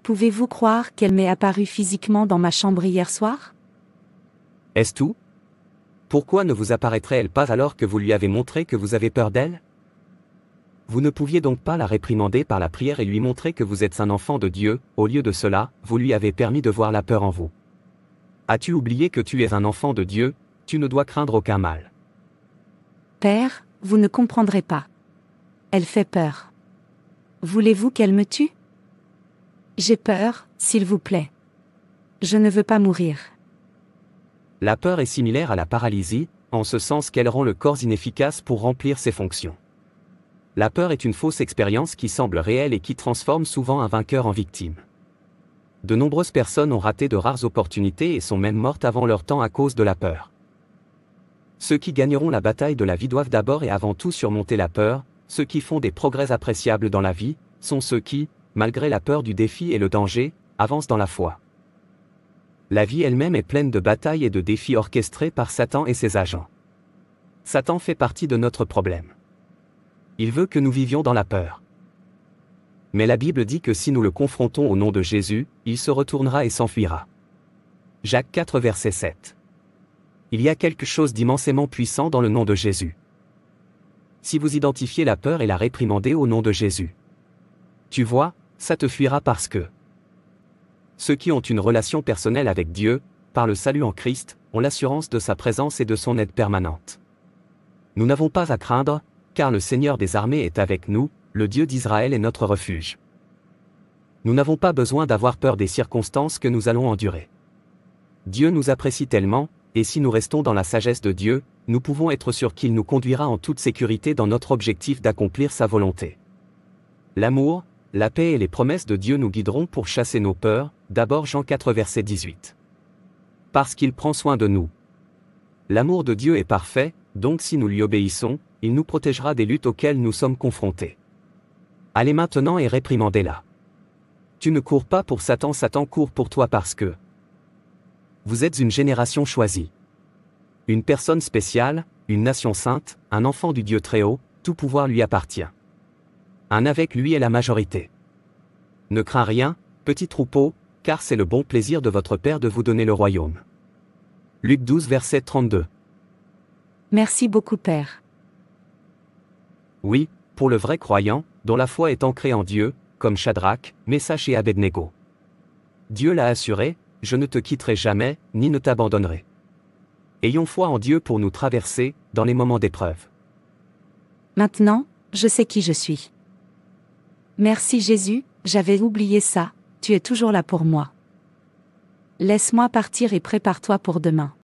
Pouvez-vous croire qu'elle m'est apparue physiquement dans ma chambre hier soir? Est-ce tout? Pourquoi ne vous apparaîtrait-elle pas alors que vous lui avez montré que vous avez peur d'elle? Vous ne pouviez donc pas la réprimander par la prière et lui montrer que vous êtes un enfant de Dieu, au lieu de cela, vous lui avez permis de voir la peur en vous. As-tu oublié que tu es un enfant de Dieu, tu ne dois craindre aucun mal. Père, vous ne comprendrez pas. Elle fait peur. Voulez-vous qu'elle me tue? J'ai peur, s'il vous plaît. Je ne veux pas mourir. La peur est similaire à la paralysie, en ce sens qu'elle rend le corps inefficace pour remplir ses fonctions. La peur est une fausse expérience qui semble réelle et qui transforme souvent un vainqueur en victime. De nombreuses personnes ont raté de rares opportunités et sont même mortes avant leur temps à cause de la peur. Ceux qui gagneront la bataille de la vie doivent d'abord et avant tout surmonter la peur. Ceux qui font des progrès appréciables dans la vie sont ceux qui, malgré la peur du défi et le danger, avancent dans la foi. La vie elle-même est pleine de batailles et de défis orchestrés par Satan et ses agents. Satan fait partie de notre problème. Il veut que nous vivions dans la peur. Mais la Bible dit que si nous le confrontons au nom de Jésus, il se retournera et s'enfuira. Jacques 4 verset 7. Il y a quelque chose d'immensément puissant dans le nom de Jésus. Si vous identifiez la peur et la réprimandez au nom de Jésus, tu vois, ça te fuira parce que ceux qui ont une relation personnelle avec Dieu, par le salut en Christ, ont l'assurance de sa présence et de son aide permanente. Nous n'avons pas à craindre, car le Seigneur des armées est avec nous, le Dieu d'Israël est notre refuge. Nous n'avons pas besoin d'avoir peur des circonstances que nous allons endurer. Dieu nous apprécie tellement, et si nous restons dans la sagesse de Dieu, nous pouvons être sûrs qu'il nous conduira en toute sécurité dans notre objectif d'accomplir sa volonté. L'amour, la paix et les promesses de Dieu nous guideront pour chasser nos peurs, d'abord Jean 4 verset 18. Parce qu'il prend soin de nous. L'amour de Dieu est parfait, donc si nous lui obéissons, il nous protégera des luttes auxquelles nous sommes confrontés. Allez maintenant et réprimandez-la. Tu ne cours pas pour Satan, Satan court pour toi parce que vous êtes une génération choisie. Une personne spéciale, une nation sainte, un enfant du Dieu très haut, tout pouvoir lui appartient. Un avec lui est la majorité. Ne crains rien, petit troupeau, car c'est le bon plaisir de votre Père de vous donner le royaume. Luc 12 verset 32. Merci beaucoup, Père. Oui, pour le vrai croyant, dont la foi est ancrée en Dieu, comme Shadrach, Meshach et Abednego. Dieu l'a assuré, je ne te quitterai jamais, ni ne t'abandonnerai. Ayons foi en Dieu pour nous traverser, dans les moments d'épreuve. Maintenant, je sais qui je suis. Merci Jésus, j'avais oublié ça, tu es toujours là pour moi. Laisse-moi partir et prépare-toi pour demain.